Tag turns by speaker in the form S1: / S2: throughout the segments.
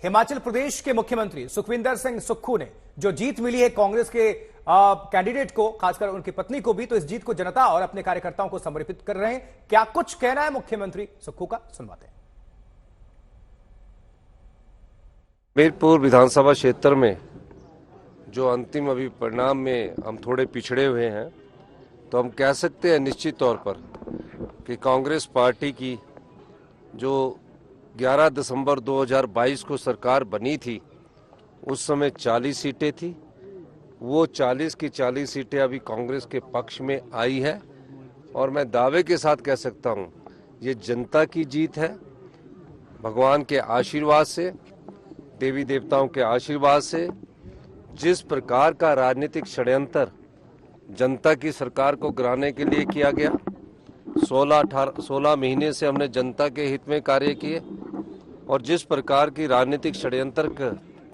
S1: हिमाचल प्रदेश के मुख्यमंत्री सुखविंदर सिंह सुक्खू ने जो जीत मिली है कांग्रेस के कैंडिडेट को, खासकर उनकी पत्नी को भी, तो इस जीत को जनता और अपने कार्यकर्ताओं को समर्पित कर रहे हैं। क्या कुछ कहना है मुख्यमंत्री सुक्खू का, सुनवाते हैं।
S2: हमीरपुर विधानसभा क्षेत्र में जो अंतिम अभी परिणाम में हम थोड़े पिछड़े हुए हैं, तो हम कह सकते हैं निश्चित तौर पर कि कांग्रेस पार्टी की जो 11 दिसंबर 2022 को सरकार बनी थी, उस समय 40 सीटें थी। वो 40 की 40 सीटें अभी कांग्रेस के पक्ष में आई है और मैं दावे के साथ कह सकता हूं ये जनता की जीत है। भगवान के आशीर्वाद से, देवी देवताओं के आशीर्वाद से, जिस प्रकार का राजनीतिक षड्यंत्र जनता की सरकार को गिराने के लिए किया गया, 16 महीने से हमने जनता के हित में कार्य किए और जिस प्रकार की राजनीतिक षड्यंत्र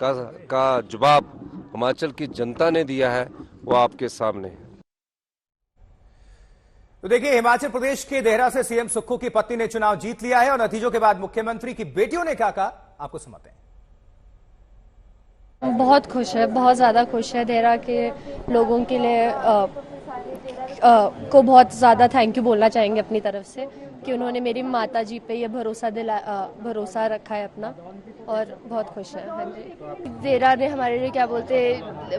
S2: का जवाब हिमाचल की जनता ने दिया है वो आपके सामने है।
S1: तो देखिए, हिमाचल प्रदेश के देहरा से सीएम सुक्खू की पत्नी ने चुनाव जीत लिया है और नतीजों के बाद मुख्यमंत्री की बेटियों ने क्या कहा, आपको सुनाते हैं।
S3: बहुत खुश है, बहुत ज़्यादा खुश है। देहरा के लोगों के लिए को बहुत ज़्यादा थैंक यू बोलना चाहेंगे अपनी तरफ से कि उन्होंने मेरी माता जी पे ये भरोसा रखा है अपना, और बहुत खुश है। हाँ जी, देहरा ने हमारे लिए क्या बोलते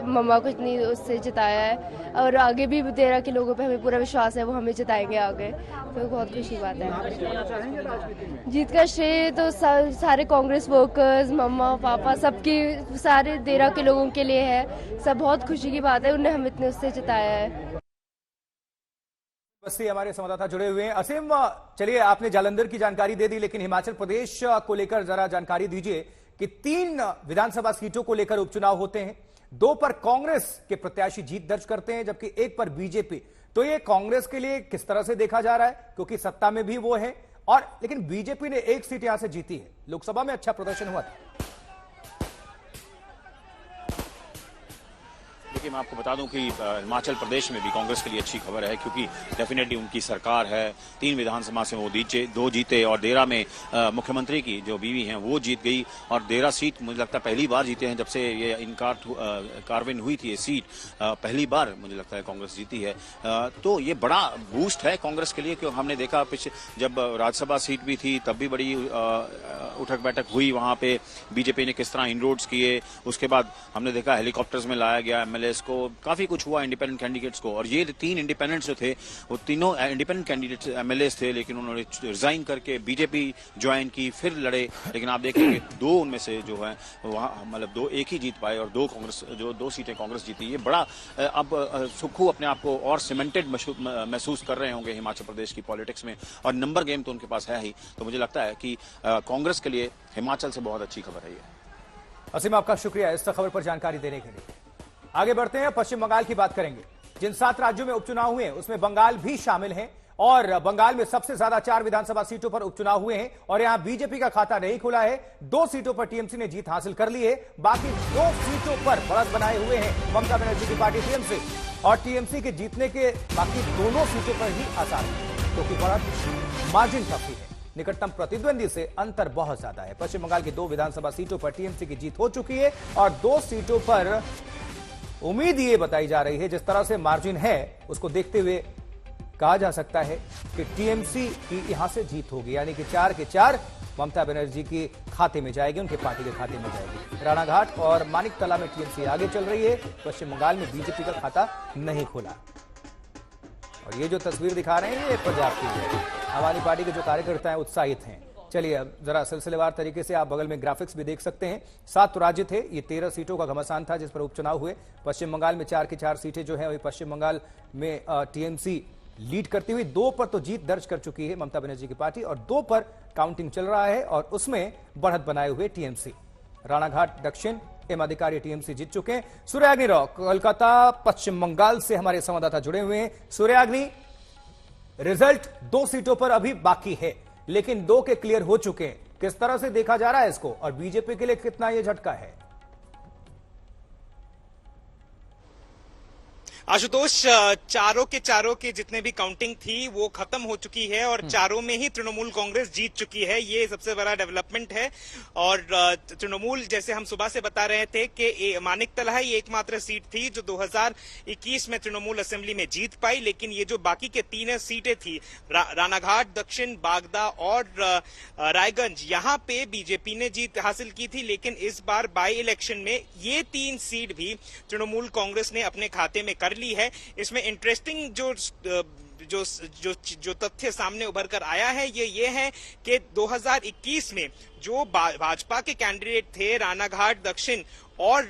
S3: मम्मा को इतनी उससे जिताया है और आगे भी देहरा के लोगों पे हमें पूरा विश्वास है वो हमें जिताएंगे आगे, तो बहुत खुशी बात है। जीत का श्रेय तो सारे कांग्रेस वर्कर्स, मम्मा पापा, सबकी, सारे देहरा के लोगों के लिए है। सब बहुत खुशी की बात है, उन्हें हम इतने उससे जिताया है।
S1: बस हमारे संवाददाता जुड़े हुए हैं। असीम, चलिए आपने जालंधर की जानकारी दे दी, लेकिन हिमाचल प्रदेश को लेकर जरा जानकारी दीजिए कि 3 विधानसभा सीटों को लेकर उपचुनाव होते हैं। 2 पर कांग्रेस के प्रत्याशी जीत दर्ज करते हैं जबकि 1 पर बीजेपी। तो ये कांग्रेस के लिए किस तरह से देखा जा रहा है, क्योंकि सत्ता में भी वो है, और लेकिन बीजेपी ने 1 सीट यहां से जीती है। लोकसभा में अच्छा प्रदर्शन हुआ था।
S4: देखिए, मैं आपको बता दूं कि हिमाचल प्रदेश में भी कांग्रेस के लिए अच्छी खबर है, क्योंकि डेफिनेटली उनकी सरकार है। 3 विधानसभा से वो 2 जीते और देहरा में मुख्यमंत्री की जो बीवी हैं वो जीत गई। और देहरा सीट मुझे लगता है पहली बार जीते हैं जब से ये कार्विन हुई थी। ये सीट पहली बार मुझे लगता है कांग्रेस जीती है। तो ये बड़ा बूस्ट है कांग्रेस के लिए, क्योंकि हमने देखा पिछले जब राज्यसभा सीट भी थी तब भी बड़ी उठक बैठक हुई, वहां पे बीजेपी ने किस तरह इनरोड्स किए। उसके बाद हमने देखा हेलीकॉप्टर्स में लाया गया एमएलए को, काफी कुछ हुआ इंडिपेंडेंट कैंडिडेट्स को। और ये 3 इंडिपेंडेंट्स जो थे वो तीनों इंडिपेंडेंट कैंडिडेट्स एमएलएस थे, लेकिन उन्होंने रिजाइन करके बीजेपी ज्वाइन की, फिर लड़े। लेकिन आप देखेंगे 2 उनमें से जो है वहां मतलब 2 एक ही जीत पाए और 2 सीटें कांग्रेस जीती। ये बड़ा अब सुक्खू अपने आप को और सीमेंटेड महसूस कर रहे होंगे हिमाचल प्रदेश की पॉलिटिक्स में, और नंबर गेम तो उनके पास है ही। तो मुझे लगता है कि कांग्रेस के लिए हिमाचल से बहुत अच्छी खबर है ये।
S1: असीम, आपका शुक्रिया इस खबर पर जानकारी देने के लिए। आगे बढ़ते हैं, पश्चिम बंगाल की बात करेंगे। जिन 7 राज्यों में उपचुनाव हुए उसमें बंगाल भी शामिल है और बंगाल में सबसे ज्यादा 4 विधानसभा सीटों पर उपचुनाव हुए हैं और यहां बीजेपी का खाता नहीं खुला है। 2 सीटों पर टीएमसी ने जीत हासिल कर ली है, बाकी 2 सीटों पर बढ़त बनाए हुए हैं ममता बनर्जी की पार्टी टीएमसी, और टीएमसी के जीतने के बाकी दोनों सीटों पर ही आसार है, क्योंकि बढ़त मार्जिन काफी है। निकटतम प्रतिद्वंदी से अंतर बहुत ज्यादा है। पश्चिम बंगाल की 2 विधानसभा सीटों पर टीएमसी की जीत हो चुकी है और 2 सीटों पर उम्मीद ये बताई जा रही है, जिस तरह से मार्जिन है उसको देखते हुए कहा जा सकता है कि टीएमसी की यहां से जीत होगी, यानी कि 4 के 4 ममता बनर्जी के खाते में जाएगी, उनके पार्टी के खाते में जाएगी। राणाघाट और मानिकतला में टीएमसी आगे चल रही है, पश्चिम बंगाल में बीजेपी का खाता नहीं खुला। और ये जो तस्वीर दिखा रहे हैं ये पंजाब की है। आम आदमी पार्टी के जो कार्यकर्ता हैं उत्साहित हैं। चलिए अब जरा सिलसिलेवार तरीके से आप बगल में ग्राफिक्स भी देख सकते हैं। 7 राज्य थे, ये 13 सीटों का घमासान था जिस पर उपचुनाव हुए। पश्चिम बंगाल में 4 की 4 सीटें जो है वही पश्चिम बंगाल में टीएमसी लीड करती हुई। 2 पर तो जीत दर्ज कर चुकी है ममता बनर्जी की पार्टी और 2 पर काउंटिंग चल रहा है और उसमें बढ़त बनाए हुए टीएमसी। राणाघाट दक्षिण एम अधिकारी टीएमसी जीत चुके हैं। सूर्याग्नि राव कोलकाता पश्चिम बंगाल से हमारे संवाददाता जुड़े हुए हैं। सूर्याग्नि, रिजल्ट 2 सीटों पर अभी बाकी है लेकिन 2 के क्लियर हो चुके हैं, किस तरह से देखा जा रहा है इसको और बीजेपी के लिए कितना यह झटका है?
S5: आशुतोष, चारों के जितने भी काउंटिंग थी वो खत्म हो चुकी है और चारों में ही तृणमूल कांग्रेस जीत चुकी है। ये सबसे बड़ा डेवलपमेंट है। और तृणमूल, जैसे हम सुबह से बता रहे थे कि मानिकतला ही एकमात्र सीट थी जो 2021 में तृणमूल असेंबली में जीत पाई, लेकिन ये जो बाकी के 3 सीटें थी, रानाघाट, दक्षिण, बागदा और रायगंज, यहाँ पे बीजेपी ने जीत हासिल की थी। लेकिन इस बार बाई इलेक्शन में ये 3 सीट भी तृणमूल कांग्रेस ने अपने खाते में कर ली है। इसमें इंटरेस्टिंग जो तथ्य सामने उभर कर आया है ये है कि 2021 में जो भाजपा के कैंडिडेट थे रानाघाट, दक्षिण और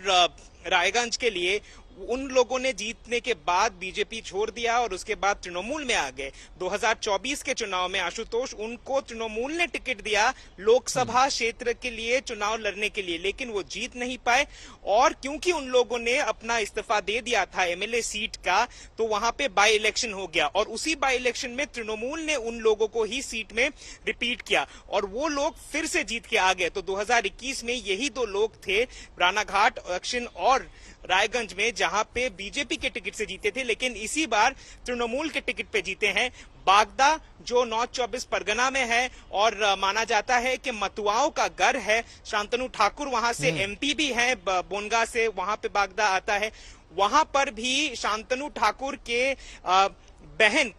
S5: रायगंज के लिए, उन लोगों ने जीतने के बाद बीजेपी छोड़ दिया और उसके बाद तृणमूल में आ गए। 2024 के चुनाव में आशुतोष, उनको तृणमूल ने टिकट दिया लोकसभा क्षेत्र के लिए चुनाव लड़ने के लिए, लेकिन वो जीत नहीं पाए। और क्योंकि उन लोगों ने अपना इस्तीफा दे दिया था एमएलए सीट का, तो वहां पे बाई इलेक्शन हो गया और उसी बाई इलेक्शन में तृणमूल ने उन लोगों को ही सीट में रिपीट किया और वो लोग फिर से जीत के आ गए। तो 2021 में यही 2 लोग थे, रानाघाट, दक्षिण और रायगंज में, जहां पे बीजेपी के टिकट से जीते थे, लेकिन इसी बार तृणमूल के टिकट पे जीते हैं। बागदा जो नॉर्थ 24 परगना में है और माना जाता है कि मतुआओं का घर है, शांतनु ठाकुर वहां से एमपी भी है, बोनगा से वहां पे बागदा आता है। वहां पर भी शांतनु ठाकुर के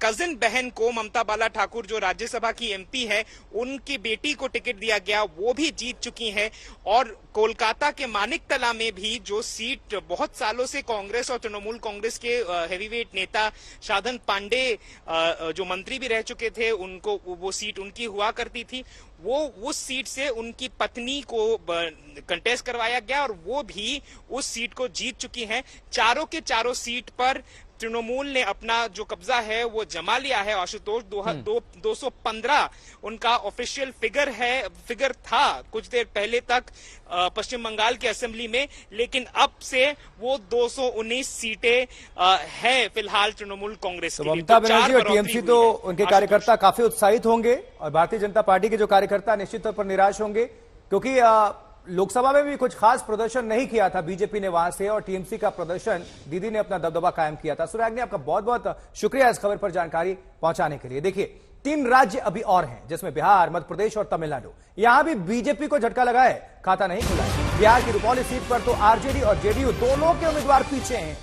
S5: कजिन बहन को, ममता बाला ठाकुर जो राज्यसभा की एमपी है, उनकी बेटी को टिकट दिया गया, वो भी जीत चुकी है। और कोलकाता के मानिकतला में भी जो सीट बहुत सालों से कांग्रेस और तृणमूल कांग्रेस के हेवीवेट नेता साधन पांडे जो मंत्री भी रह चुके थे, उनको वो सीट उनकी हुआ करती थी, वो उस सीट से उनकी पत्नी को कंटेस्ट करवाया गया और वो भी उस सीट को जीत चुकी हैं। चारों के चारों सीट पर तृणमूल ने अपना जो कब्जा है वो जमा लिया है। आशुतोष, 215 उनका ऑफिशियल फिगर था कुछ देर पहले तक पश्चिम बंगाल की असेंबली में, लेकिन अब से वो 219 सीटें है फिलहाल तृणमूल कांग्रेस के लिए।
S1: ममता बनर्जी और टीएमसी तो उनके कार्यकर्ता काफी उत्साहित होंगे और भारतीय जनता पार्टी के जो कार्यकर्ता निश्चित तौर पर निराश होंगे, क्योंकि लोकसभा में भी कुछ खास प्रदर्शन नहीं किया था बीजेपी ने वहां से, और टीएमसी का प्रदर्शन दीदी ने अपना दबदबा कायम किया था। सुराग ने आपका बहुत बहुत शुक्रिया इस खबर पर जानकारी पहुंचाने के लिए। देखिए, 3 राज्य अभी और हैं जिसमें बिहार, मध्य प्रदेश और तमिलनाडु, यहां भी बीजेपी को झटका लगा है, खाता नहीं खुला है। बिहार की रुपौली सीट पर तो आरजेडी और जेडीयू दोनों के उम्मीदवार पीछे हैं।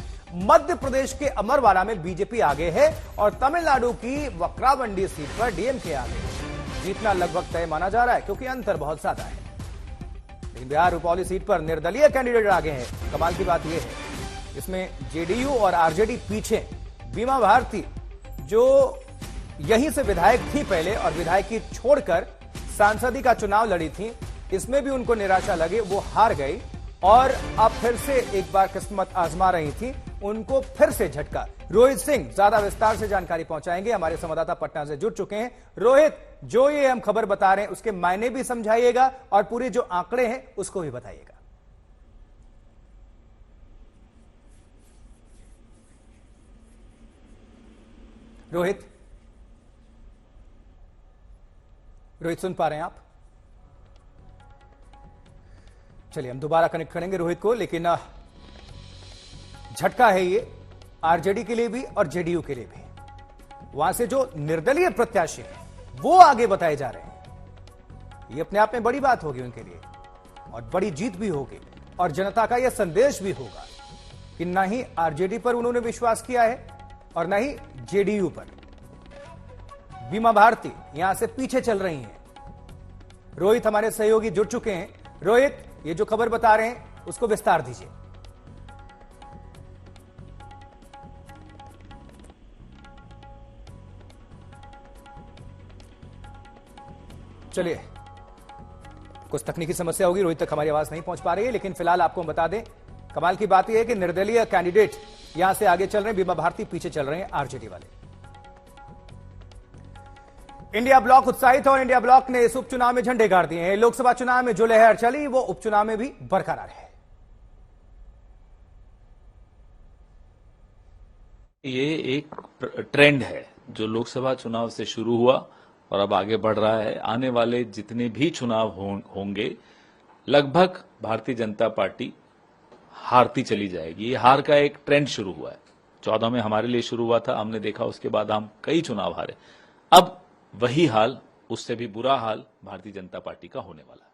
S1: मध्य प्रदेश के अमरवाड़ा में बीजेपी आगे है और तमिलनाडु की वक्रावंडी सीट पर डीएमके आगे। जीतना लगभग तय माना जा रहा है क्योंकि अंतर बहुत ज्यादा है। लेकिन बिहार रुपौली सीट पर निर्दलीय कैंडिडेट आगे हैं। कमाल की बात यह है, इसमें जेडीयू और आरजेडी पीछे। बीमा भारती जो यहीं से विधायक थी पहले और विधायकी छोड़कर सांसदी का चुनाव लड़ी थी, इसमें भी उनको निराशा लगी, वो हार गई और अब फिर से एक बार किस्मत आजमा रही थी, उनको फिर से झटका। रोहित सिंह ज्यादा विस्तार से जानकारी पहुंचाएंगे, हमारे संवाददाता पटना से जुड़ चुके हैं। रोहित, जो ये हम खबर बता रहे हैं उसके मायने भी समझाइएगा और पूरे जो आंकड़े हैं उसको भी बताइएगा। रोहित सुन पा रहे हैं आप? चलिए हम दोबारा कनेक्ट करेंगे रोहित को, लेकिन झटका है ये आरजेडी के लिए भी और जेडीयू के लिए भी। वहां से जो निर्दलीय प्रत्याशी हैं वो आगे बताए जा रहे हैं। ये अपने आप में बड़ी बात होगी उनके लिए और बड़ी जीत भी होगी और जनता का यह संदेश भी होगा कि ना ही आरजेडी पर उन्होंने विश्वास किया है और ना ही जेडीयू पर। बीमा भारती यहां से पीछे चल रही हैं। रोहित हमारे सहयोगी जुड़ चुके हैं। रोहित, ये जो खबर बता रहे हैं उसको विस्तार दीजिए। चलिए, कुछ तकनीकी समस्या होगी, रोहित तक हमारी आवाज नहीं पहुंच पा रही है, लेकिन फिलहाल आपको हम बता दें, कमाल की बात यह है कि निर्दलीय कैंडिडेट यहां से आगे चल रहे हैं, बीमा भारती पीछे चल रहे हैं आरजेडी वाले। इंडिया ब्लॉक उत्साहित और इंडिया ब्लॉक ने इस उपचुनाव में झंडे गाड़ दिए हैं। लोकसभा चुनाव में जो लहर चली वो उपचुनाव में भी बरकरार है।
S6: ये एक ट्रेंड है जो लोकसभा चुनाव से शुरू हुआ और अब आगे बढ़ रहा है। आने वाले जितने भी चुनाव होंगे लगभग भारतीय जनता पार्टी हारती चली जाएगी। ये हार का एक ट्रेंड शुरू हुआ है 14 में हमारे लिए शुरू हुआ था, हमने देखा उसके बाद हम कई चुनाव हारे। अब वही हाल, उससे भी बुरा हाल भारतीय जनता पार्टी का होने वाला है।